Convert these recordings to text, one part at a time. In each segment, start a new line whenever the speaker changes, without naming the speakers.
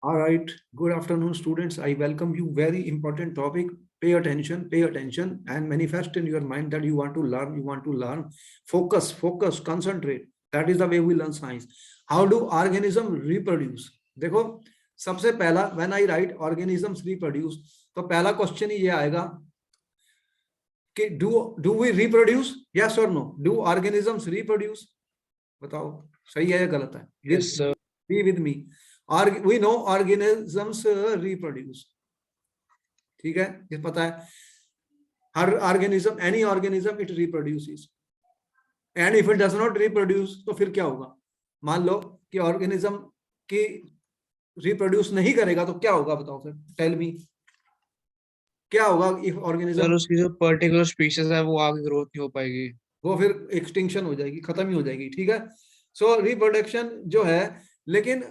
All right. Good afternoon, students. I welcome you. Very important topic. Pay attention, and manifest in your mind that you want to learn. You want to learn. Focus, concentrate. That is the way we learn science. How do organisms reproduce? देखो, सबसे पहला when I write organisms reproduce, तो पहला question ही ये आएगा कि do we reproduce? Yes or no? Do organisms reproduce? बताओ, सही है या गलत है?
Yes, sir.
Be with me. We know organisms reproduce. ठीक है, ये पता है. हर organism, any organism, it reproduces. And if it does not reproduce, तो फिर क्या होगा? मान लो कि organism की reproduce नहीं करेगा तो क्या होगा? बताओ फिर. Tell me. क्या होगा if organism?
सर उसकी जो पर्टिकुलर स्पीशीज है वो आगे ग्रोथ नहीं हो पाएगी,
वो फिर एक्सटिंक्शन हो जाएगी, खत्म ही हो जाएगी. ठीक है. सो रिप्रोडक्शन जो है, लेकिन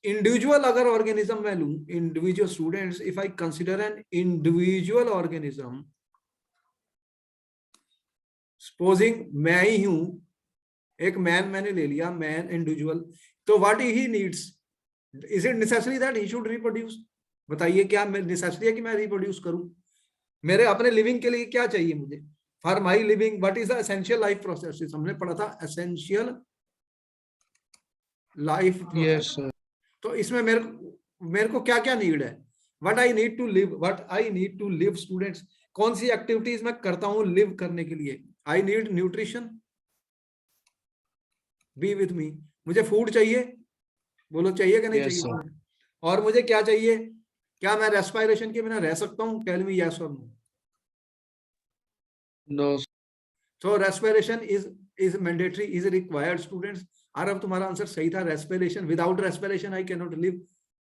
इंडिविजुअल अगर ऑर्गेनिज्म मैं लूं, individual students, if I consider an individual organism, supposing मैं ही हूं, एक मैन मैंने ले लिया, मैन इंडिविजुअल, तो what he needs? Is it necessary that he should reproduce? बताइए, क्या नेसेसरी है कि मैं रिप्रोड्यूस करूं? मेरे अपने लिविंग के लिए क्या चाहिए मुझे? For my living what is the essential life process? हमने पढ़ा था essential life process.
yes sir.
तो इसमें मेरे को क्या क्या नीड है? What I need to live, what I need to live. Students, कौन सी एक्टिविटीज मैं करता हूं लिव करने के लिए? I need nutrition. B with me. मुझे फूड चाहिए, बोलो चाहिए कि नहीं
Yes,
चाहिए?
sir.
और मुझे क्या चाहिए? क्या मैं रेस्पिरेशन के बिना रह सकता हूं? टेल मी यस और no.
No.
So respiration is mandatory, is required. Students, और अब तुम्हारा आंसर सही था. Respiration, without respiration I can not live.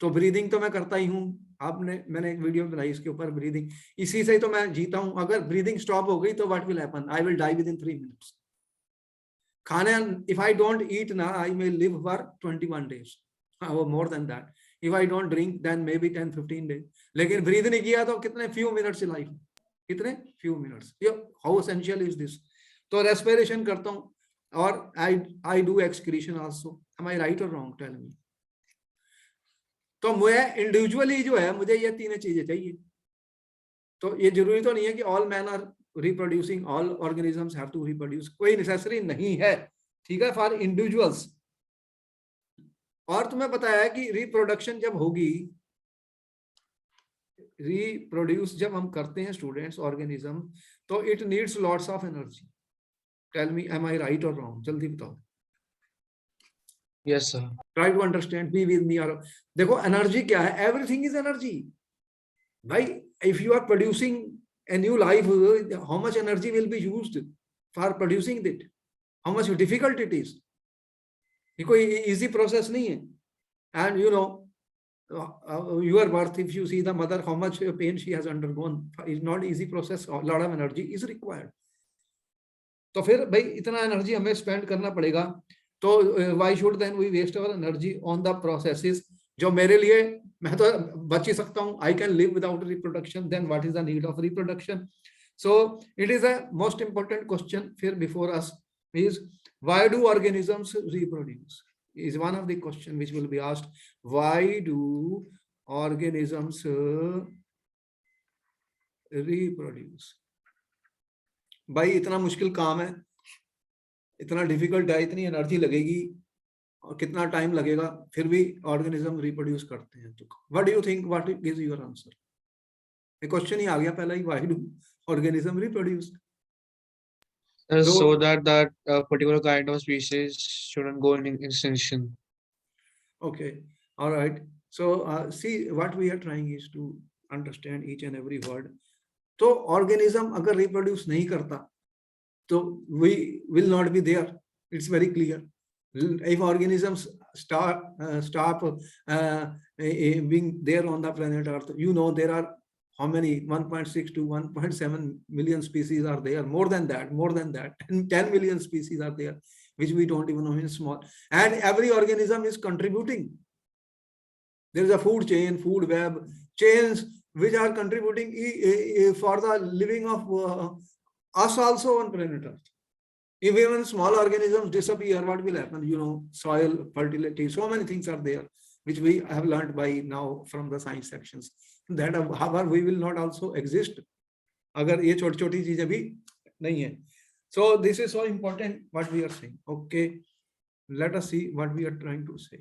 तो ब्रीदिंग तो मैं करता ही हूँ. मैंने एक वीडियो बनाई इसके ऊपर, ब्रीदिंग. इसी से ही तो मैं जीता हूँ. अगर ब्रीदिंग स्टॉप हो गई तो what will happen? I will die within 3 minutes. खाने, इफ आई डोंट ईट ना, I may live for 21 days, more than that. If I don't drink then may be 10-15 days. लेकिन breathe नहीं किया तो कितने फ्यू मिनट्स लाइफ, कितने few minutes. How essential is this? तो respiration करता हूँ, और I do excretion also. Am I right और रॉन्ग? टेल मी. तो मैं इंडिविजुअली जो है, मुझे ये तीन चीजें चाहिए. तो ये जरूरी तो नहीं है कि all man are reproducing, all organisms have to reproduce. कोई नेसेसरी नहीं है. ठीक है, फॉर इंडिविजुअल्स. और तुम्हें पता है कि रिप्रोडक्शन जब होगी, रिप्रोड्यूस जब हम करते हैं स्टूडेंट्स ऑर्गेनिज्म, तो it needs lots of energy. Tell me, am I right और रॉन्ग? जल्दी बताओ.
Yes, sir.
Try to understand, be with me. और देखो, एनर्जी क्या है? एवरीथिंग इज एनर्जी भाई. If you are producing a new life, how much energy will be used for producing it? How much difficult it is? ये कोई easy process नहीं है. And you know, your birth, if you see the mother, how much pain she has undergone, is not easy process. A lot of energy is required. तो फिर भाई इतना energy हमें spend करना पड़ेगा. तो why should then we waste our energy on the processes जो मेरे लिए, मैं तो बच ही सकता हूँ. I can live without reproduction. Then what is the need of reproduction? So it is a most important question here before us is, why do organisms reproduce? Is one of the question which will be asked. Why do organisms reproduce? भाई इतना मुश्किल काम है, इतना difficult है, इतनी energy लगेगी और कितना टाइम लगेगा, फिर भी ऑर्गेनिज्म रिप्रोड्यूस करते हैं. तो what do you think, what is your answer? ये क्वेश्चन ही आ गया पहला ही, why do organism reproduce?
So that particular kind of species shouldn't go in extinction.
Okay, all right. So see, what we are trying is to understand each and every word. तो organism अगर reproduce नहीं करता तो we will not be there. It's very clear. If organisms stop being there on the planet Earth, you know there are how many, 1.6 to 1.7 million species are there. More than that, 10 million species are there, which we don't even know in small. And every organism is contributing. There is a food chain, food web, chains which are contributing for the living of us also on planet Earth. If even small organisms disappear, what will happen? You know, soil, fertility, so many things are there which we have learned by now from the science sections. That however we will not also exist अगर ये छोटी छोटी चीजें भी नहीं है. So this is so important what we are saying. Okay, let us see what we are trying to say.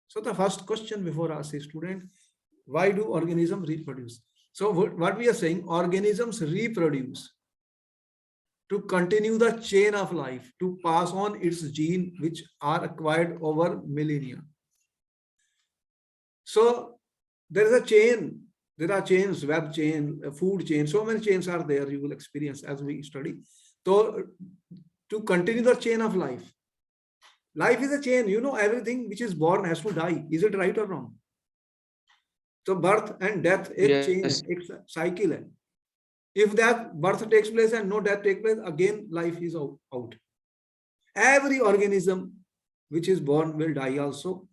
So the first question before us is, student, why do organisms reproduce? So what we are saying, organisms reproduce to continue the chain of life, to pass on its gene which are acquired over millennia. So there is a chain, there are chains, web chain, food chain, so many chains are there you will experience as we study. So to continue the chain of life, life is a chain, you know, everything which is born has to die. Is it right or wrong? So birth and death, एक chain है, एक cycle है. If that birth takes place and no death takes place, again life is out. Every organism which is born will die also.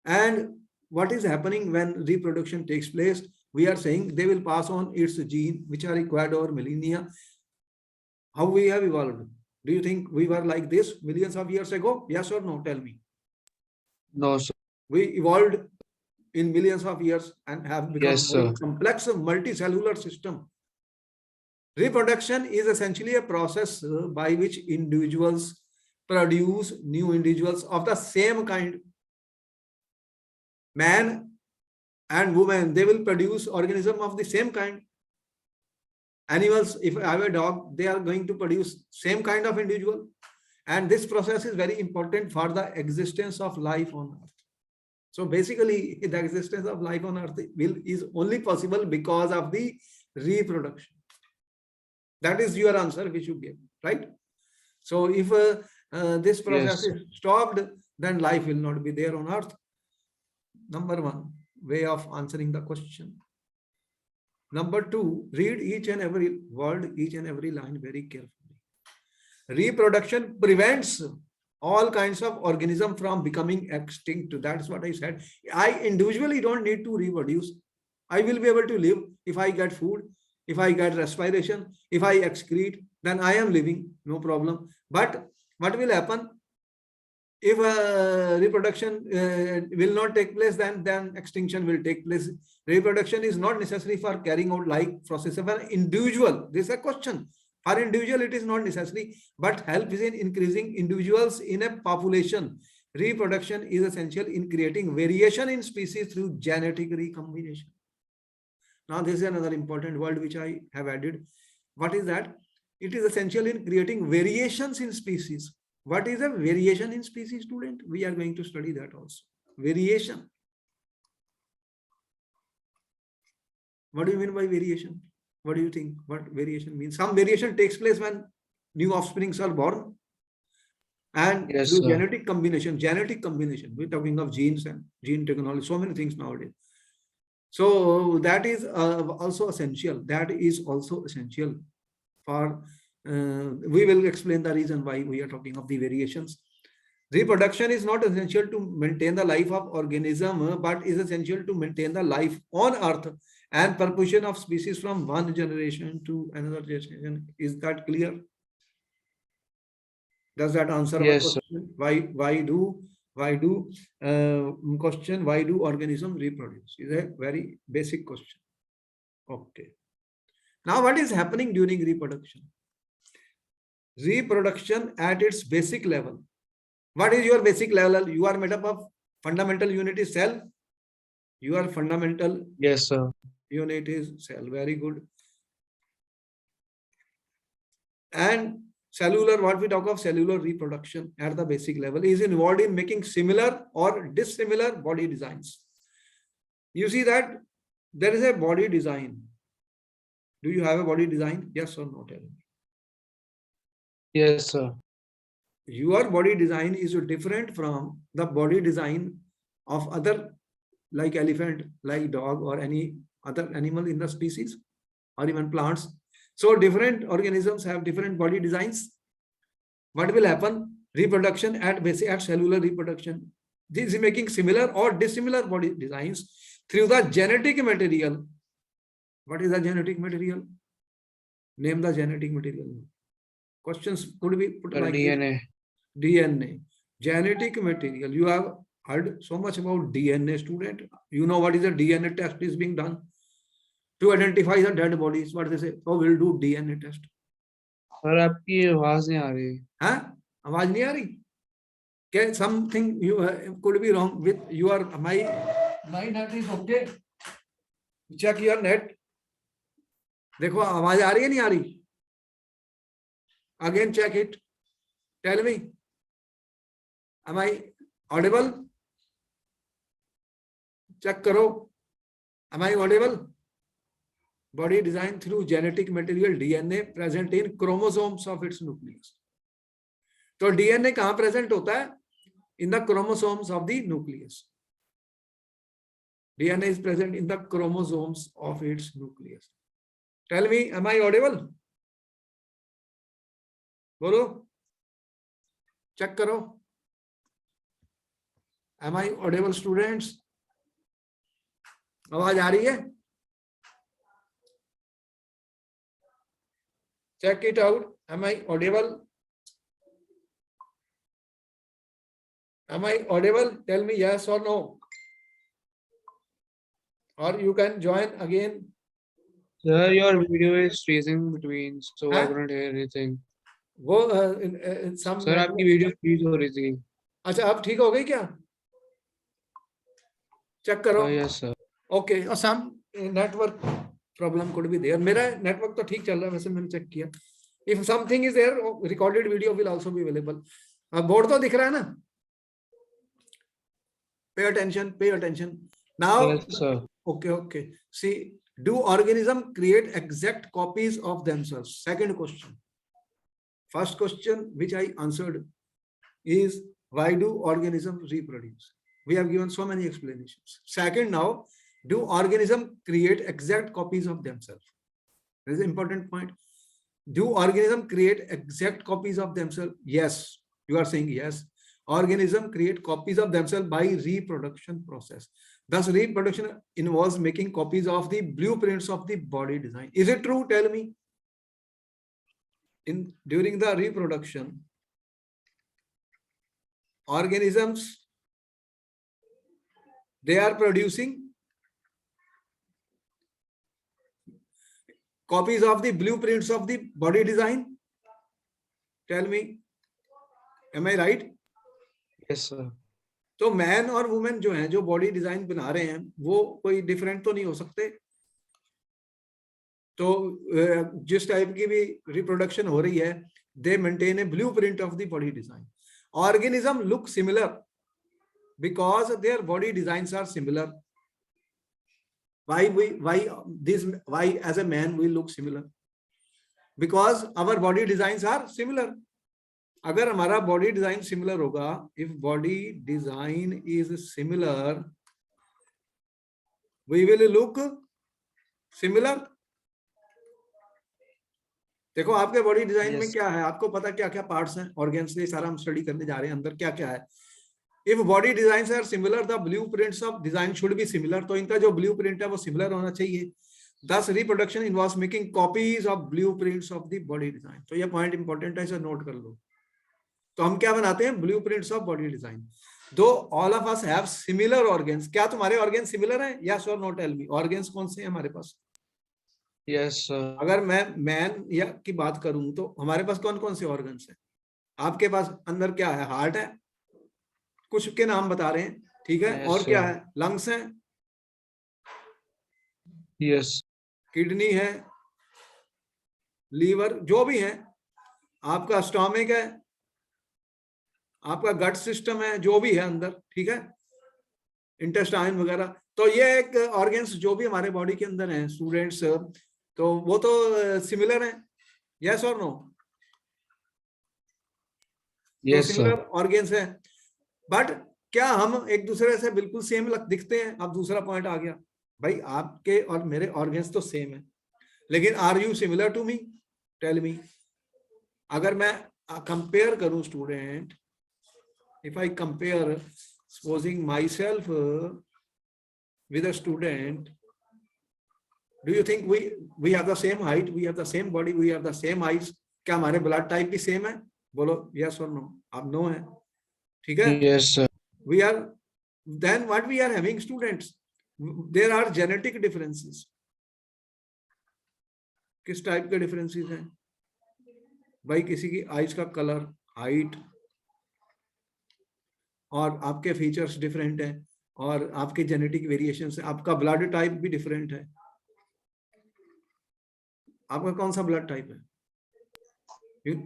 And what is happening when reproduction takes place? We are saying they will pass on its gene which are required over millennia. How we have evolved? Do you think we were like this millions of years ago? Yes or no? Tell me.
No, sir.
We evolved in millions of years and have become
Yes,
a very
sir.
complex multicellular system. Reproduction is essentially a process by which individuals produce new individuals of the same kind. Man and woman, they will produce organism of the same kind. Animals, if I have a dog, they are going to produce same kind of individual. And this process is very important for the existence of life on earth. So basically, the existence of life on earth is only possible because of the reproduction. That is your answer which you gave, right? So if this process is stopped, then life will not be there on earth. Number one way of answering the question. Number two, read each and every word, each and every line very carefully. Reproduction prevents all kinds of organisms from becoming extinct. That's what I said. I individually don't need to reproduce. I will be able to live if I get food, if I get respiration, if I excrete, then I am living, no problem. But what will happen? If reproduction will not take place, then extinction will take place. Reproduction is not necessary for carrying out life process of an individual. This is a question. For individual, it is not necessary, but help is in increasing individuals in a population. Reproduction is essential in creating variation in species through genetic recombination. Now, this is another important word which I have added. What is that? It is essential in creating variations in species. What is a variation in species, student? We are going to study that also. Variation. What do you mean by variation? What do you think? What variation means? Some variation takes place when new offsprings are born. And through genetic combination, we're talking of genes and gene technology, so many things nowadays. So that is also essential. That is also essential for, we will explain the reason why we are talking of the variations. Reproduction is not essential to maintain the life of organism, but is essential to maintain the life on earth and perpetuation of species from one generation to another generation. Is that clear? Does that answer our question? Why do question, why do organisms reproduce? Is a very basic question. Okay. Now what is happening during reproduction? Reproduction at its basic level. What is your basic level? You are made up of fundamental unit is cell. Your fundamental unit is cell. Very good. And cellular, what we talk of cellular reproduction at the basic level is involved in making similar or dissimilar body designs. You see that there is a body design. Do you have a body design? Yes or no? Tell me.
Yes, sir.
Your body design is different from the body design of other, like elephant, like dog, or any other animal in the species, or even plants. So different organisms have different body designs. What will happen? Reproduction at basic, at cellular reproduction. This is making similar or dissimilar body designs through the genetic material. What is the genetic material? Name the genetic material. Questions could be put like
DNA.
DNA. Genetic material. You have heard so much about DNA, student. You know what is a DNA test is being done to identify the dead bodies. What they say? Oh, we'll do DNA test.
Sir आपकी आवाज नहीं आ रही.
हाँ, आवाज नहीं आ रही? क्या something you could be wrong with your my net is okay. Check your net. देखो आवाज आ रही है नहीं आ रही? Again check it. Tell me. Am I audible? Check करो. Am I audible? Body design through genetic material DNA present in chromosomes of its nucleus. तो DNA कहाँ present होता है? In the chromosomes of the nucleus. DNA is present in the chromosomes of its nucleus. Tell me, am I audible? बोलो. Check करो. Am I audible, students? आवाज आ रही है? Check it out. Am I audible? Am I audible? Tell me yes or no. Or you can join again.
Sir, your video is freezing between, so I couldn't hear anything.
वो in some.
Sir, आपकी video freeze हो रही थी.
अच्छा, अब ठीक हो गई क्या? चेक करो.
Yes sir.
Okay, some network problem could be there. मेरा network तो ठीक चल रहा है, वैसे मैंने चेक किया. If something is there, recorded video will also be available. अब बोर्ड तो दिख रहा है ना? Pay attention, pay attention. Now,
yes sir.
Okay. See, do organisms create exact copies of themselves? Second question. First question, which I answered, is why do organisms reproduce? We have given so many explanations. Second, now, do organisms create exact copies of themselves? This is an important point. Do organisms create exact copies of themselves? Yes, you are saying yes. Organisms create copies of themselves by reproduction process. Thus, reproduction involves making copies of the blueprints of the body design. Is it true? Tell me. During the reproduction, organisms, they are producing copies of the blueprints of the body design. Tell me, am I right?
Yes sir.
तो man और women जो हैं, जो body design बना रहे हैं, वो कोई डिफरेंट तो नहीं हो सकते. तो जिस टाइप की भी रिप्रोडक्शन हो रही है, दे maintain A blueprint of the body design. Organism look similar because their body designs are similar. Why as a man we look similar? Because our body designs are similar. अगर हमारा body design similar होगा, if body design is similar, we will look similar. देखो आपके body design में क्या है, आपको पता क्या क्या पार्ट्स हैं, ऑर्गन्स से सारा हम स्टडी करने जा रहे हैं, अंदर क्या क्या है. If body designs are similar, the blueprints of design should be similar. तो इनका जो blueprint है वो similar होना चाहिए. Thus, reproduction involves making copies of blueprints of the body design. तो ये point important है, इसे note कर लो. तो हम क्या बनाते हैं? Blueprints of body design. Though all of us have similar organs. क्या तुम्हारे organs similar हैं? Yes or no? Tell me. Organs कौन से हैं हमारे पास?
Yes sir.
अगर मैं मैन या की बात करूं तो हमारे पास कौन कौन से organs हैं? आपके पास अंदर क्या है? हार्ट है, कुछ के नाम बता रहे हैं, ठीक है. और क्या है? लंग्स हैं,
yes.
किडनी है, लीवर, जो भी है. आपका स्टोमक है, आपका गट सिस्टम है, जो भी है अंदर, ठीक है, इंटेस्टाइन वगैरह. तो ये एक ऑर्गन्स जो भी हमारे बॉडी के अंदर हैं स्टूडेंट्स, तो वो तो सिमिलर हैं. यस और no?
Yes sir.
Similar organs है, बट क्या हम एक दूसरे से बिल्कुल सेम दिखते हैं? अब दूसरा पॉइंट आ गया, भाई आपके और मेरे ऑर्गन्स तो सेम है, लेकिन are you similar to me? Tell me. अगर मैं कंपेयर करूं student, if I compare, supposing myself with a student, do you think we have the same height, we have the same body, we have the same eyes? क्या हमारे blood type भी same है? बोलो yes और no. आप no है, ठीक है.
Yes sir.
We are then what we are having, students, there are genetic differences. किस टाइप के डिफरेंसेस हैं भाई? किसी की आईज का कलर, हाइट, और आपके फीचर्स डिफरेंट हैं, और आपके जेनेटिक वेरिएशन है, आपका ब्लड टाइप भी डिफरेंट है। आपका कौन सा ब्लड टाइप है?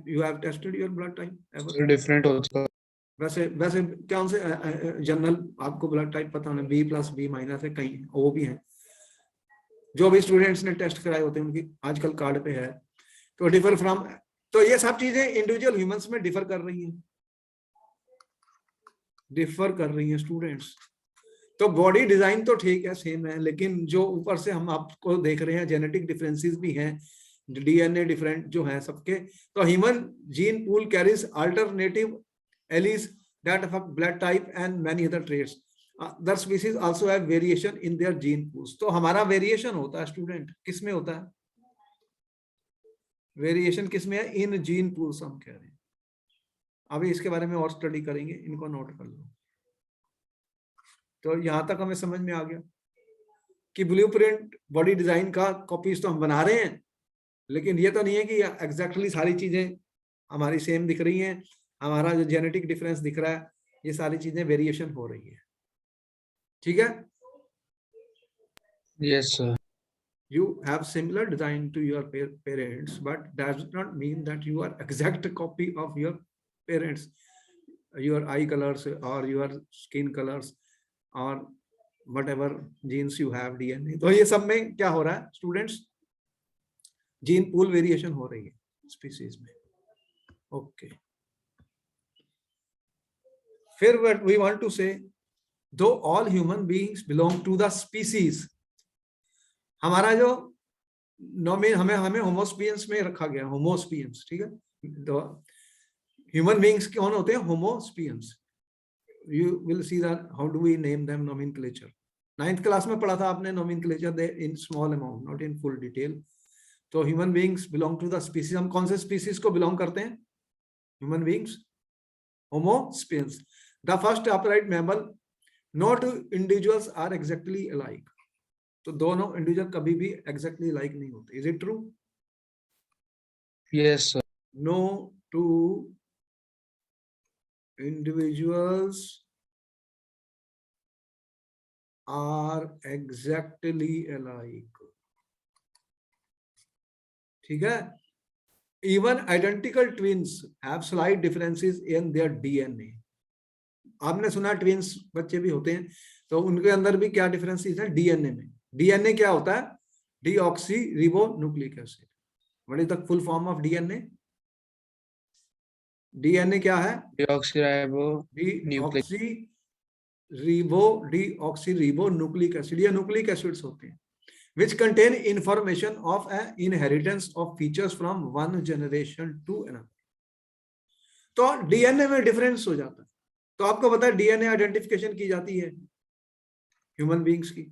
You have tested your blood type ever?
Different होता है।
वैसे कौन से जनरल आपको ब्लड टाइप पता होना? B+ B- है, कहीं वो भी है, जो भी स्टूडेंट्स ने टेस्ट कराए होते हैं उनकी आजकल कार्ड पे है। तो डिफर फ्रॉम, तो ये सब चीजें इंडिविजुअल ह्यूमंस में डिफर कर रही हैं स्टूडेंट्स। तो बॉडी डिजाइन तो ठीक है, सेम है, लेकिन जो ऊपर से हम आपको देख रहे हैं जेनेटिक डिफरेंसेस भी हैं, डीएनए डिफरेंट जो है सबके। तो human gene pool carries alternative allies that affect blood type and many other traits. Other species also have variation in their gene pools. तो हमारा वेरिएशन होता है स्टूडेंट, किस में होता है वेरिएशन? किस में है? इन जीन पूल्स हम कह रहे हैं। अभी इसके बारे में और स्टडी करेंगे, इनको नोट कर लो। तो यहां तक हमें समझ में आ गया कि ब्लूप्रिंट बॉडी डिजाइन का कॉपीज तो हम बना रहे हैं, लेकिन ये तो नहीं है कि एग्जैक्टली सारी चीजें हमारी सेम दिख रही हैं। हमारा जो जेनेटिक डिफरेंस दिख रहा है, ये सारी चीजें वेरिएशन हो रही है। ठीक है?
Yes, sir.
You have similar design to your parents, but does not mean that you are exact copy of your parents, your eye colors or your skin colors or whatever genes you have, DNA। तो ये सब में क्या हो रहा है students? Gene pool variation हो रही है स्पीसीज में। ओके, फिर what we want to say, though all human beings belong to the species, हमारा जो नॉमिन हमें होमोस्पियंस में रखा गया, होमोस्पियंस। ठीक है? तो ह्यूमन बीइंग्स कौन होते हैं? Homo sapiens. You will see that how do we name them, nomenclature. 9th class में पढ़ा था आपने nomenclature, in small amount, not in full detail. तो human beings belong to the species. हम कौन से स्पीसीज को बिलोंग करते हैं? Human beings homo sapiens. The first upright mammal, no two individuals are exactly alike. तो दोनों इंडिविजुअल कभी भी एग्जैक्टली लाइक नहीं होते। Is it true?
Yes, sir.
No two individuals are exactly alike। ठीक है? Even identical twins have slight differences in their DNA। आपने सुना ट्विंस बच्चे भी होते हैं, तो उनके अंदर भी क्या डिफरेंसेस है डीएनए में? डीएनए क्या होता है? Deoxy ribo nucleic acid. What is the full form of DNA? DNA क्या है? Deoxy nucleic acid. ये न्यूक्लिक एसिड्स होते हैं which contain information of an inheritance of features from one generation to another। तो DNA में difference हो जाता है। तो आपको पता है डीएनए आइडेंटिफिकेशन की जाती है ह्यूमन बीइंग्स की।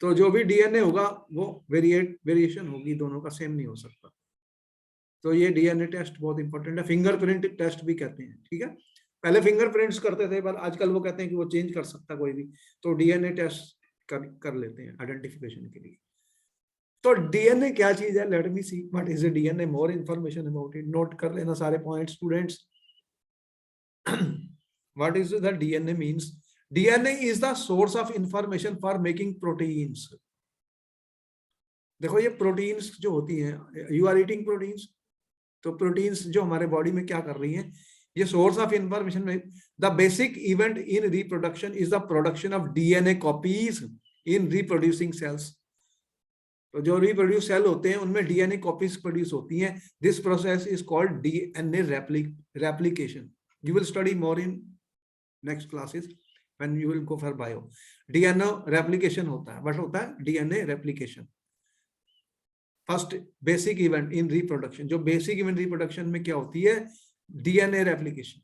तो जो भी डीएनए होगा वो वेरिएशन होगी, दोनों का सेम नहीं हो सकता। तो ये डीएनए टेस्ट बहुत इंपॉर्टेंट है, फिंगरप्रिंट टेस्ट भी कहते हैं। ठीक है? पहले फिंगरप्रिंट्स करते थे, पर आजकल वो कहते हैं कि वो चेंज कर सकता कोई भी, तो डीएनए टेस्ट कर लेते हैं आइडेंटिफिकेशन के लिए। तो डीएनए क्या चीज है? Let me see what is DNA, more information about it. Note कर लेना सारे point students. What is the DNA means? DNA is the source of information for making proteins. देखो ये प्रोटीन्स जो होती हैं, यू आर ईटिंग प्रोटीन्स, तो proteins जो हमारे बॉडी में क्या कर रही हैं, ये सोर्स ऑफ इंफॉर्मेशन में। The basic event in reproduction is the production of DNA copies in reproducing sales. तो जो रिप्रोड्यूस सेल होते हैं उनमें डीएनए कॉपीज प्रोड्यूस होती हैं। This process is called DNA replication. You will study more in next classes when you will go for bio. DNA replication होता है, but होता है DNA replication. First basic event in reproduction, जो basic event reproduction में क्या होती है? DNA replication.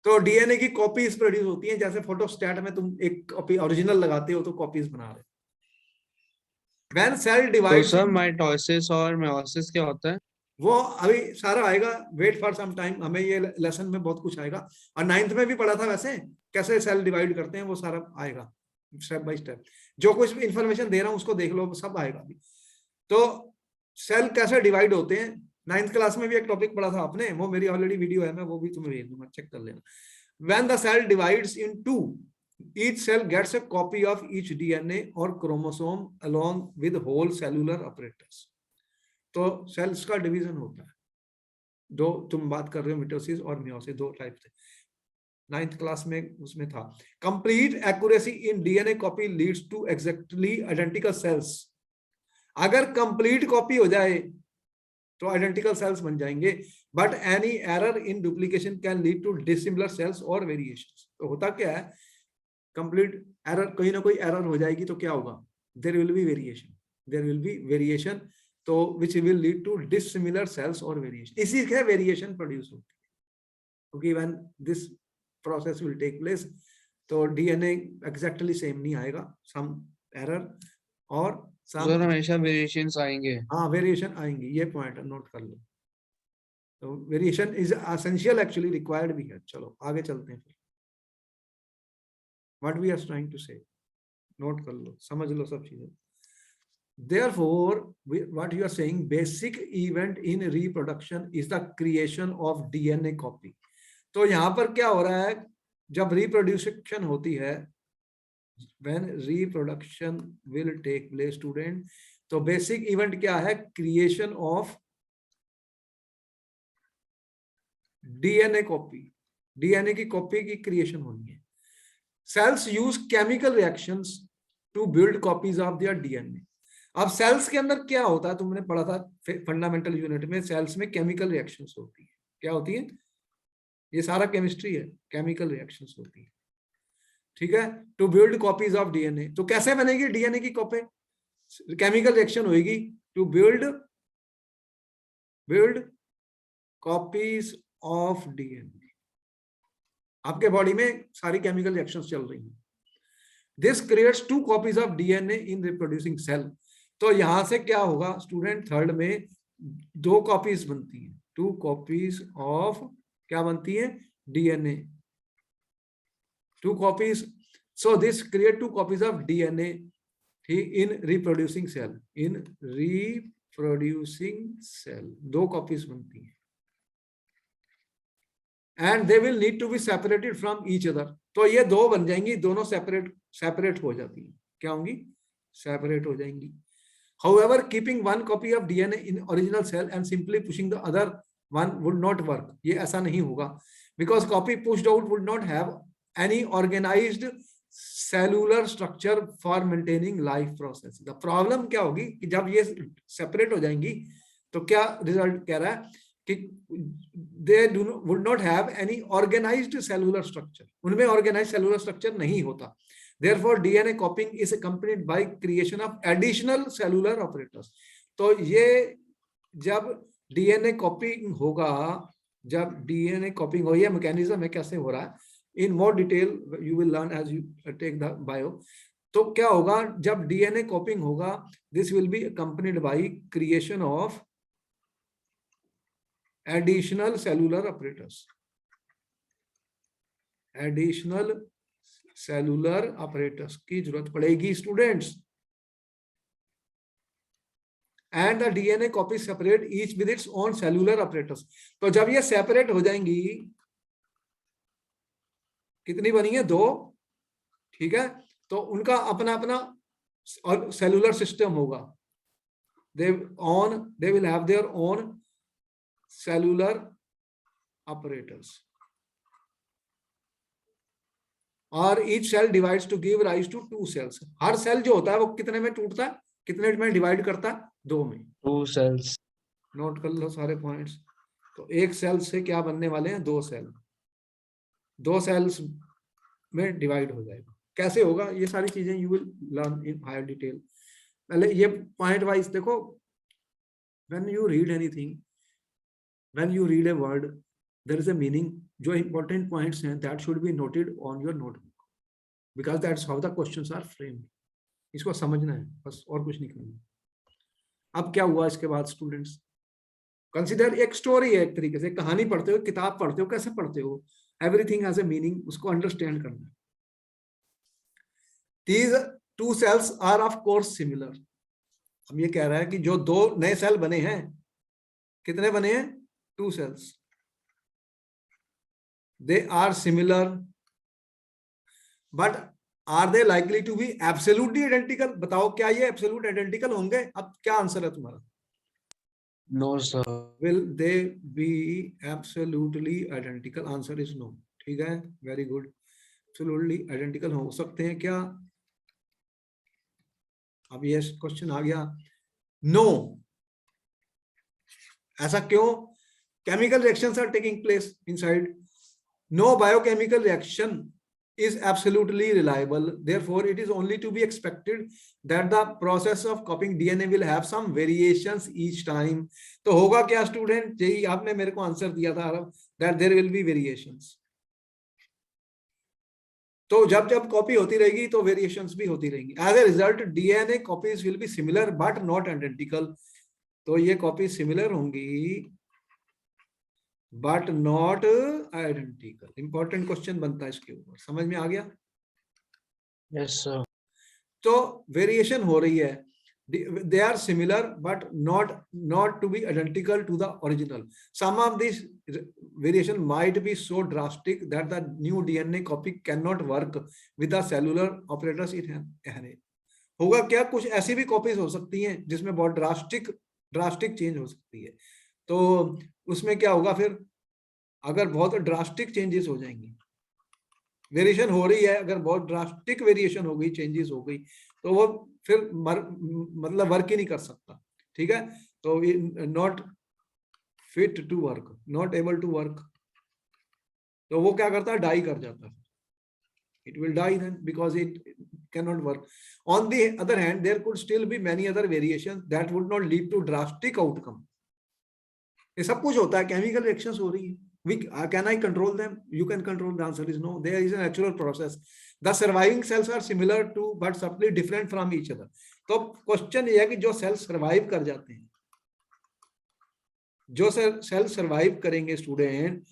तो डीएनए की कॉपीज प्रोड्यूस होती हैं। जैसे फोटोस्टैट में तुम एक कॉपी ओरिजिनल लगाते हो तो कॉपीज बना रहे हो। व्हेन सेल डिवाइड्स,
तो सर माइटोसिस और मेयोसिस क्या होता है?
वो अभी सारा आएगा, वेट फॉर सम टाइम, हमें ये लेसन में बहुत कुछ आएगा, और 9th में भी पढ़ा था वैसे कैसे सेल डिवाइड करते हैं, वो सारा आएगा स्टेप बाय स्टेप। जो कुछ भी इंफॉर्मेशन दे रहा हूँ उसको देख लो, सब आएगा अभी। तो सेल कैसे डिवाइड होते हैं, 9th क्लास में भी एक टॉपिक पढ़ा था आपने, वो मेरी ऑलरेडी वीडियो है, मैं वो भी तुम्हें भेज दूंगा, चेक कर लेना। When the cell divides in two, each cell gets a copy of each DNA or chromosome along with whole cellular apparatus. तो सेल्स का डिवीजन होता है, दो तुम बात कर रहे हो, मिटोसिस और मियोसिस, दो टाइप थे, 9th क्लास में उसमें था। Complete accuracy in DNA copy leads to exactly identical cells. अगर कंप्लीट कॉपी हो जाए तो आइडेंटिकल सेल्स बन जाएंगे, but any error in duplication can lead to dissimilar cells और वेरिएशंस। तो होता क्या है, कंप्लीट एरर, कहीं ना कोई एरर हो जाएगी तो क्या होगा, there will be variation, there will be variation, तो which will lead to dissimilar cells और वेरिएशन, इसी से वेरिएशन प्रोड्यूस होती है, क्योंकि when this process will take place तो डीएनए एग्जैक्टली सेम नहीं आएगा, सम एरर और
सर हमेशा वेरिएशंस आएंगे।
हाँ वेरिएशन आएंगे, ये पॉइंट नोट कर लो। तो variation is essential, actually required भी है। चलो आगे चलते हैं फिर, what we are trying to say, note कर लो, समझ लो सब चीजें। Therefore, what you are saying, basic event in reproduction is the creation of DNA copy. तो यहाँ पर क्या हो रहा है, जब रिप्रोड्यूशन होती है, when reproduction will take place student, तो बेसिक इवेंट क्या है, creation of DNA copy, DNA की कॉपी की क्रिएशन होनी है। Cells use chemical reactions to build copies of their DNA. अब सेल्स के अंदर क्या होता है, तुमने पढ़ा था फंडामेंटल यूनिट में, सेल्स में केमिकल रिएक्शंस होती है। क्या होती है, ये सारा केमिस्ट्री है, केमिकल रिएक्शंस होती है, ठीक है, to build copies of DNA. तो कैसे बनेगी डीएनए की कॉपी, केमिकल रिएक्शन होगी to build copies of DNA. आपके बॉडी में सारी केमिकल रिएक्शंस चल रही हैं। This creates 2 copies of DNA in reproducing cell. तो यहां से क्या होगा स्टूडेंट, थर्ड में 2 कॉपीज बनती हैं, 2 कॉपीज ऑफ, क्या बनती है, DNA, 2 copies. So this create 2 copies of DNA in reproducing cell, in reproducing cell 2 copies बनती हैं, and they will need to be separated from each other. तो ये 2 बन जाएंगी, दोनों सेपरेट हो जाती है, क्या होंगी, सेपरेट हो जाएंगी। However, keeping one copy of DNA in original cell and simply pushing the other one would not work. ये ऐसा नहीं होगा, because copy pushed out would not have any organized cellular structure for maintaining life process. The problem क्या होगी कि जब ये separate हो जाएंगी तो क्या रिजल्ट कह रहा है कि they would not have any organized cellular structure. उनमें organized cellular structure नहीं होता। Therefore, DNA copying is accompanied by creation of additional cellular apparatus. तो ये जब डीएनए कॉपिंग होगा, जब डीएनए कॉपिंग हो, ये मैकेनिज्म है कैसे हो रहा है, in more detail you will learn as you take the bio. तो क्या होगा जब डीएनए कॉपिंग होगा, this will be accompanied by creation of additional cellular apparatus, additional cellular apparatus की जरूरत पड़ेगी students, and the DNA copy separate each with its own cellular apparatus। तो जब ये सेपरेट हो जाएंगी, कितनी बनी है, 2, ठीक है, तो उनका अपना अपना सेलुलर सिस्टम होगा, they will have their own cellular apparatus, और each cell divides to give rise to 2 cells. हर सेल जो होता है वो कितने में टूटता है, कितने में डिवाइड करता है, 2 में,
2 सेल्स।
नोट कर लो सारे पॉइंट्स। तो एक सेल से क्या बनने वाले हैं, 2 सेल, 2 सेल्स में डिवाइड हो जाएगा। कैसे होगा, ये सारी चीजें you will learn in higher detail. पहले ये पॉइंट वाइज देखो, when you read anything, when you read a word, there is a meaning. जो इंपॉर्टेंट पॉइंट्स हैं that should be noted on your notebook, because that's how the questions are framed. इसको समझना है बस, और कुछ नहीं करना। अब क्या हुआ इसके बाद स्टूडेंट्स, कंसिडर एक स्टोरी है, एक तरीके से कहानी पढ़ते हो, किताब पढ़ते हो, कैसे पढ़ते हो, एवरीथिंग हैज ए मीनिंग, उसको अंडरस्टैंड करना। These two cells are of course similar। अब ये कह रहा है कि जो दो नए सेल बने हैं, कितने बने हैं? 2 cells, they are similar but are they likely to be absolutely identical? बताओ क्या ये absolute identical होंगे? अब क्या आंसर है तुम्हारा?
No, sir.
Will they be absolutely identical? Answer is no। ठीक है, very good। absolutely identical हो सकते हैं क्या? अब ये क्वेश्चन आ गया, नो। ऐसा क्यों? Chemical reactions are taking place inside. No biochemical reaction is absolutely reliable, therefore it is only to be expected that the process of copying DNA will have some variations each time। तो होगा क्या student? यही आपने मेरे को answer दिया था, that there will be variations। तो जब जब कॉपी होती रहेगी तो वेरिएशंस भी होती रहेंगी। As a result DNA copies will be similar but not identical. तो ये कॉपी सिमिलर होंगी but not identical. Important question बनता है इसके ऊपर, समझ में आ गया?
Yes, sir.
तो वेरिएशन हो रही है, they are similar but not to be identical to the original। some of these variation might be so drastic that the new DNA copy cannot work with the cellular operators it has। होगा क्या? कुछ ऐसी भी copies हो सकती हैं जिसमें बहुत ड्रास्टिक चेंज हो सकती है। तो उसमें क्या होगा फिर? अगर बहुत ड्रास्टिक चेंजेस हो जाएंगी, वेरिएशन हो रही है, अगर बहुत ड्रास्टिक वेरिएशन हो गई, चेंजेस हो गई, तो वो फिर मतलब वर्क ही नहीं कर सकता। ठीक है, तो not fit to work, not able to work. तो वो क्या करता है? डाई कर जाता है। it will die then because it cannot work। on the other hand there could still be many other variations that would not lead to drastic outcome। ये सब कुछ होता है, केमिकल रिएक्शंस हो रही है। can I control them? You can control। the answer is no, there is a natural process। the surviving cells are similar to but subtly different from each other। तो question ये है कि जो cell survive कर जाते हैं, जो cell survive करेंगे स्टूडेंट,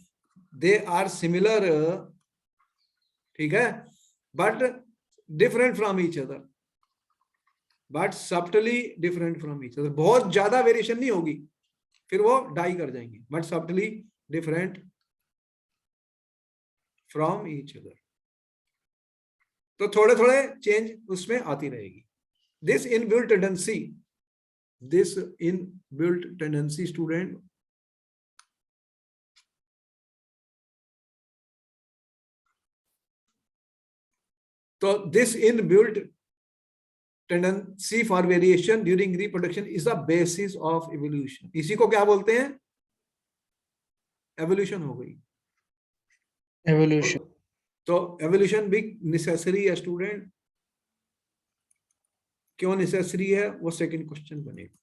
दे आर सिमिलर, ठीक है, but different from each other, but subtly different from each other. बहुत ज्यादा वेरिएशन नहीं होगी, फिर वो डाई कर जाएंगे, but subtly different from each other. तो थोड़े थोड़े चेंज उसमें आती रहेगी। दिस इनबिल्ट टेंडेंसी स्टूडेंट, तो this inbuilt tendency for variation during reproduction is the basis of evolution. इसी को क्या बोलते हैं? एवोल्यूशन हो गई।
Evolution.
तो एवोल्यूशन भी नेसेसरी है स्टूडेंट। क्यों नेसेसरी है वो सेकंड क्वेश्चन बनेगा।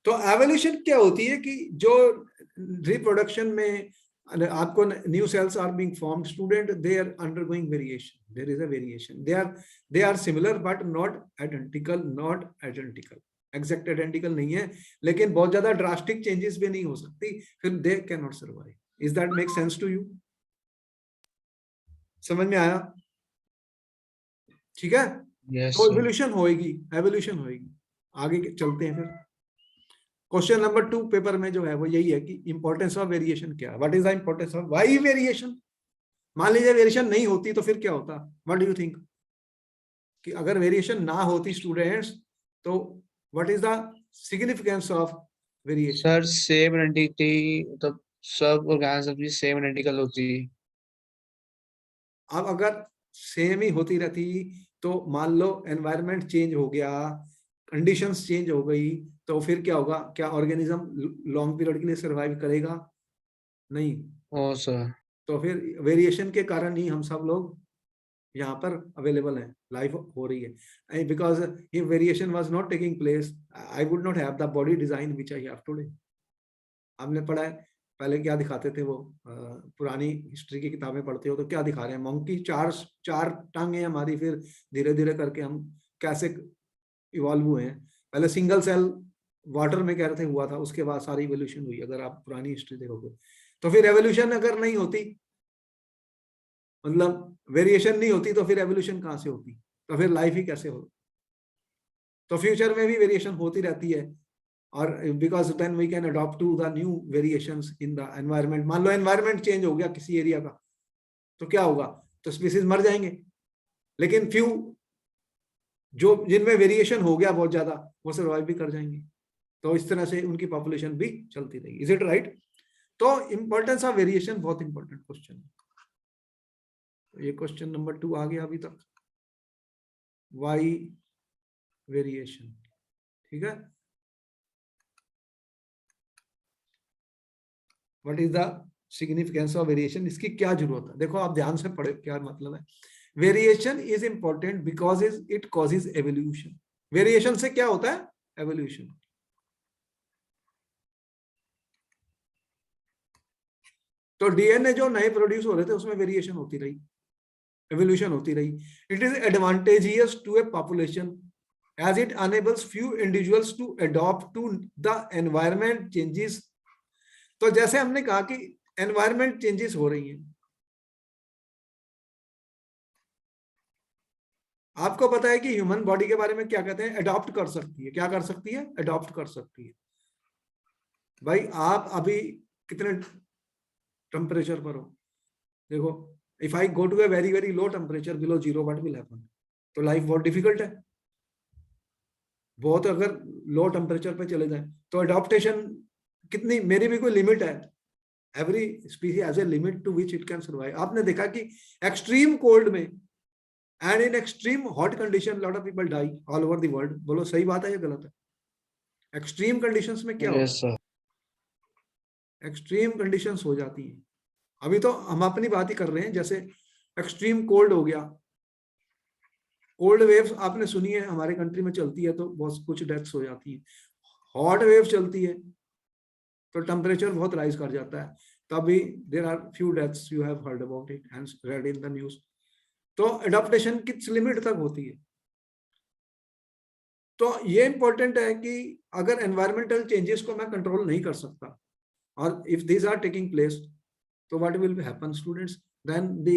तो एवोल्यूशन क्या होती है कि जो रिप्रोडक्शन में आपको new cells are being formed student, they are undergoing variation, there is a variation, they are similar but not identical. Exact identical नहीं है, लेकिन बहुत ज्यादा ड्रास्टिक चेंजेस भी नहीं हो सकती, फिर they can not survive. Is that make sense to you? समझ में आया? ठीक है,
Yes,
तो
sir.
एवोल्यूशन होएगी। आगे चलते हैं फिर। क्वेश्चन नंबर 2 पेपर में जो है वो यही है कि इंपॉर्टेंस ऑफ वेरिएशन क्या है। What is the importance of why variation? मान लीजिए वेरिएशन नहीं होती तो फिर क्या होता? What do you think? कि अगर वेरिएशन ना होती स्टूडेंट्स, तो what is the significance of variation?
Sir, same identity, मतलब सब organism की same identical होती।
अब अगर सेम ही होती रहती तो मान लो एनवायरनमेंट चेंज हो गया, कंडीशंस चेंज हो गई, तो फिर क्या होगा? क्या ऑर्गेनिज्म लॉन्ग पीरियड के लिए सर्वाइव करेगा? नहीं।
Oh, sir.
तो फिर वेरिएशन के कारण ही हम सब लोग यहाँ पर अवेलेबल हैं, लाइफ हो रही है। Because if variation was not taking place, I would not have the body design which I have today. हमने पढ़ा है पहले क्या दिखाते थे वो, पुरानी हिस्ट्री की किताबें पढ़ते हो तो क्या दिखा रहे हैं? मंकी चार टांगे हमारी, फिर धीरे धीरे करके हम कैसे इवॉल्व हुए हैं। पहले सिंगल सेल वाटर में कह रहे थे हुआ था, उसके बाद सारी इवोल्यूशन हुई। अगर आप पुरानी हिस्ट्री देखोगे तो फिर एवोल्यूशन अगर नहीं होती, मतलब वेरिएशन नहीं होती, तो फिर एवोल्यूशन कहां से होती, तो फिर लाइफ ही कैसे हो। तो फ्यूचर में भी वेरिएशन होती रहती है, और because then we can adopt to the new variations in the environment. मान लो एनवायरनमेंट चेंज हो गया किसी एरिया का, तो क्या होगा, तो स्पीसीज मर जाएंगे। लेकिन फ्यू जो जिनमें वेरिएशन हो गया बहुत ज्यादा, वो सर्वाइव भी कर जाएंगे। तो इस तरह से उनकी पॉपुलेशन भी चलती रहेगी। Is it right? तो इंपॉर्टेंस ऑफ वेरिएशन बहुत इंपॉर्टेंट क्वेश्चन है। तो ये क्वेश्चन नंबर 2 आ गया अभी तक, वाई वेरिएशन। ठीक है, what is the significance of variation, इसकी क्या जरूरत है। देखो आप ध्यान से पढ़े क्या मतलब है। Variation is important because it causes evolution. Variation से क्या होता है, एवोल्यूशन। तो डीएनए जो नए प्रोड्यूस हो रहे थे उसमें वेरिएशन होती रही, एवोल्यूशन होती रही। It is advantageous to a population as it enables few individuals to adopt to the environment changes। तो जैसे हमने कहा कि एनवायरमेंट चेंजेस हो रही हैं, आपको पता है कि ह्यूमन बॉडी के बारे में क्या कहते हैं, अडॉप्ट कर सकती है। क्या कर सकती है, अडॉप्ट कर सकती है। भाई आप अभी कितने टेम्परेचर पर हो, देखो if I go to a very very low temperature below zero, what will happen, तो लाइफ बहुत डिफिकल्ट है। बहुत अगर लो टेम्परेचर पे चले जाए तो अडॉप्टेशन कितनी, मेरी भी कोई लिमिट है। Every species has a limit to which it can survive. आपने देखा कि एक्सट्रीम कोल्ड में and in extreme hot condition lot of people die all over the world. बोलो सही बात है या गलत है? एक्सट्रीम कंडीशंस में क्या
Yes,
होता है, एक्सट्रीम कंडीशंस हो जाती हैं। अभी तो हम अपनी बात ही कर रहे हैं, जैसे एक्सट्रीम कोल्ड हो गया, कोल्ड वेव्स आपने सुनी है हमारे कंट्री में चलती है तो बहुत कुछ डेथ्स हो जाती है। हॉट वेव चलती है तो टेम्परेचर बहुत राइज कर जाता है, तभी there are few deaths, you have heard about it and read in the news. तो अडॉप्टेशन किस लिमिट तक होती है। तो ये इंपॉर्टेंट है कि अगर एनवायरमेंटल चेंजेस को मैं कंट्रोल नहीं कर सकता, और if these are taking place, तो what will happen students, then the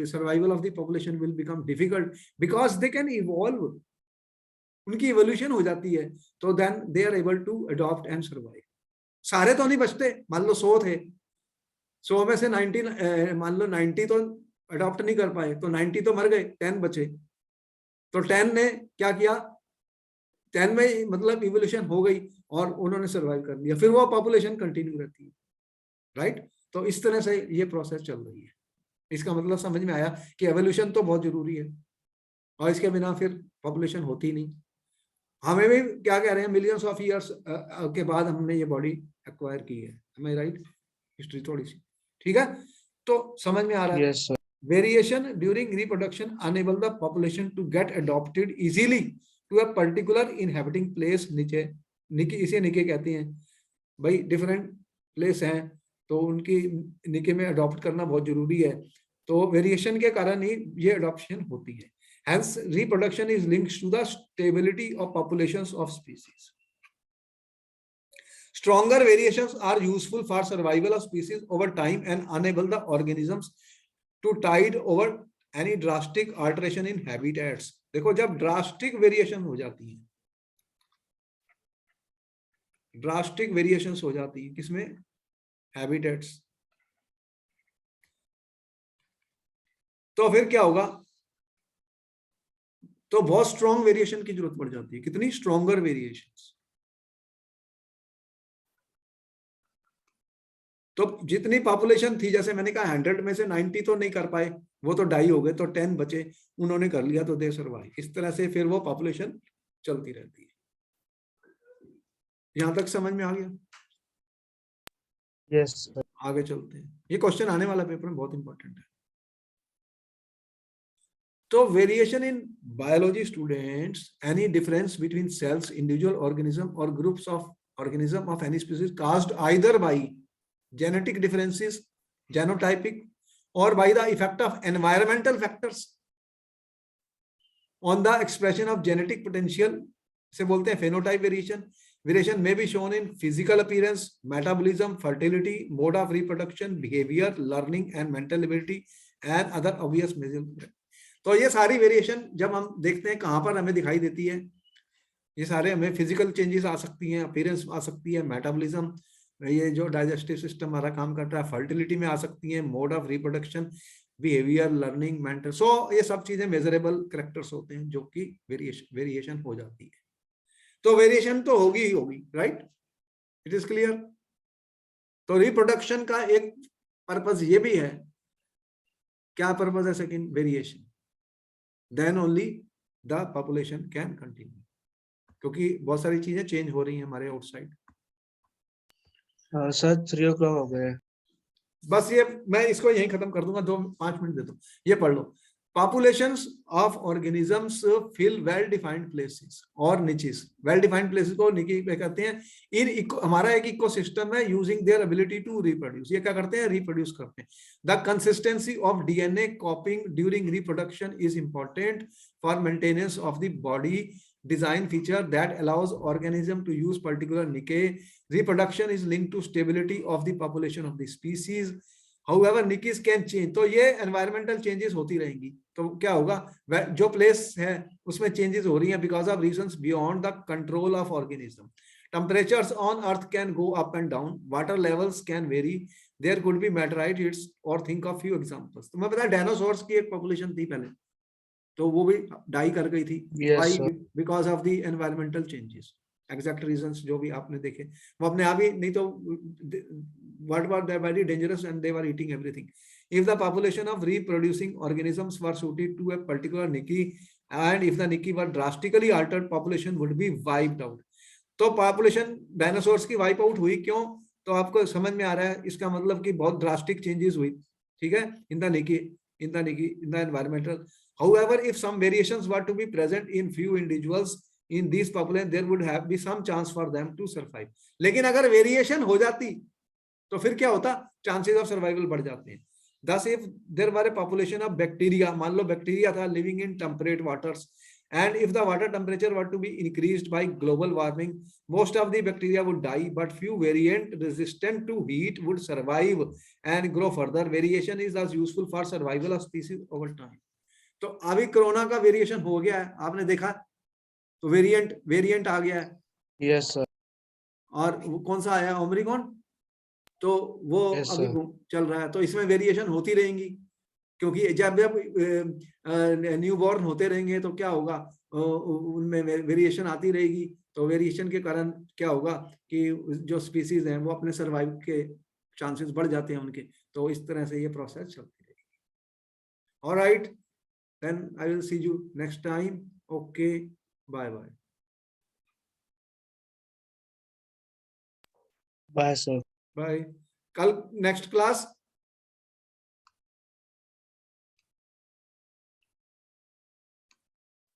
survival of the population will become difficult because they can evolve, उनकी इवोल्यूशन हो जाती है, तो then they are able to adopt and survive। सारे तो नहीं बचते, मान लो 100 थे, 100 में से 90 मान लो 90 तो अडॉप्ट नहीं कर पाए, तो 90 तो मर गए, 10 बचे। तो 10 ने क्या किया, 10 में मतलब इवोल्यूशन हो गई और उन्होंने सर्वाइव कर लिया, फिर वो पॉपुलेशन कंटिन्यू रहती है, राइट। तो इस तरह से ये प्रोसेस चल रही है। इसका मतलब समझ में आया कि एवोल्यूशन तो बहुत जरूरी है, और इसके बिना फिर पॉपुलेशन होती नहीं। हमें भी क्या कह रहे हैं, मिलियंस ऑफ ईयर्स के बाद हमने ये बॉडी एक्वायर की है, हमें राइट, हिस्ट्री थोड़ी सी, ठीक है। तो समझ में आ रहा है।
yes, sir.
Variation during reproduction enable the population to get adopted easily to a particular inhabiting place. नीचे निके, इसे निके कहते हैं भाई, डिफरेंट प्लेस हैं तो उनकी निके में अडॉप्ट करना बहुत जरूरी है। तो वेरिएशन के कारण ही ये अडॉप्शन होती है। Hence, reproduction is linked to the stability of populations of species. Stronger variations are useful for survival of species over time and enable the organisms to tide over any drastic alteration in habitats. देखो जब drastic variation हो जाती है, drastic variations हो जाती है किसमें, habitats, तो फिर क्या होगा, तो बहुत स्ट्रॉन्ग वेरिएशन की जरूरत पड़ जाती है। कितनी स्ट्रॉन्गर वेरिएशंस, तो जितनी पॉपुलेशन थी, जैसे मैंने कहा 100 में से 90 तो नहीं कर पाए, वो तो डाई हो गए, तो 10 बचे, उन्होंने कर लिया, तो दे सर्वाइव। इस तरह से फिर वो पॉपुलेशन चलती रहती है। यहां तक समझ में आ गया?
Yes, sir.
आगे चलते हैं, ये क्वेश्चन आने वाला पेपर में बहुत इंपॉर्टेंट है। तो variation in biology students, any difference between cells, individual organism और groups of organism of any species caused either by genetic differences, genotypic, or by the effect of environmental factors on the expression of genetic potential, से बोलते हैं phenotype variation, Variation may be shown in physical appearance, metabolism, fertility, mode of reproduction, behavior, learning and mental ability and other obvious measures. तो ये सारी variation जब हम देखते हैं कहाँ पर हमें दिखाई देती है, ये सारे हमें फिजिकल चेंजेस आ सकती हैं, अपीयरेंस आ सकती है, मेटाबॉलिज्म, ये जो डाइजेस्टिव सिस्टम हमारा काम कर रहा है, फर्टिलिटी में आ सकती है, mode of reproduction, behaviour, learning, mental, so ये सब चीजें मेजरेबल कैरेक्टर्स होते हैं जो कि वेरिएशन हो जाती है। तो वेरिएशन तो होगी ही होगी, राइट, इट इज क्लियर। तो रिप्रोडक्शन का एक पर्पस ये भी है, क्या पर्पस है? Second, variation, then only the population can continue, क्योंकि बहुत सारी चीजें चेंज हो रही हैं हमारे आउटसाइड।
सर 3 o'clock हो गए।
बस ये मैं इसको यहीं खत्म कर दूंगा, 5 मिनट दे दो, ये पढ़ लो। Populations of organisms fill well defined places और niches। well defined places को निकी कहते हैं। हमारा एक इकोसिस्टम है, using their ability to reproduce, ये क्या करते हैं? रिप्रोड्यूस करते हैं। The consistency of DNA copying during reproduction is important for maintenance of the body design feature that allows organism to use particular niche. Reproduction is linked to stability of the population of the species. However, niches can change। तो ये environmental changes होती रहेंगी, तो क्या होगा? जो place है उसमें changes हो रही हैं because of reasons beyond the control of organism. Temperatures on earth can go up and down, water levels can vary, there could be meteorites or think of few examples। तो मैं बता, dinosaurs की एक population थी पहले, तो वो भी डाई कर गई थी, because of the environmental changes. Exact reasons जो भी आपने देखे, वो अपने आप ही, नहीं तो what were they very dangerous and they were eating everything. If the population of reproducing organisms were suited to a particular niche and if the niche were drastically altered, population would be wiped out. तो population dinosaurs की wipe out हुई, क्यों? तो आपको समझ में आ रहा है, इसका मतलब कि बहुत ड्रास्टिक चेंजेस हुई, ठीक है, in the niche, in the environmental. However, if some variations were to be present in few individuals in these population, there would have be some chance for them to survive। लेकिन अगर variation हो जाती तो फिर क्या होता? Chances of survival बढ़ जाते हैं। Thus, if there were a population of bacteria, मान लो बैक्टीरिया था living in temperate waters, and if the water temperature were to be increased by global warming, most of the bacteria would die, but few variant resistant to heat would survive and grow further। Variation is as useful for survival of species over time। तो अभी corona का variation हो गया है, आपने देखा, तो variant आ गया है।
Yes sir.
और वो कौन सा आया? ओमिक्रॉन। तो वो अभी चल रहा है, तो इसमें वेरिएशन होती रहेंगी, क्योंकि जब न्यू बॉर्न होते रहेंगे तो क्या होगा? उनमें वेरिएशन आती रहेगी। तो वेरिएशन के कारण क्या होगा कि जो स्पीसीज हैं वो अपने सर्वाइव के चांसेस बढ़ जाते हैं उनके। तो इस तरह से ये प्रोसेस चलती रहेगी। Alright, then I will see you next time। Okay, bye bye।
Bye sir.
Bye. कल नेक्स्ट क्लास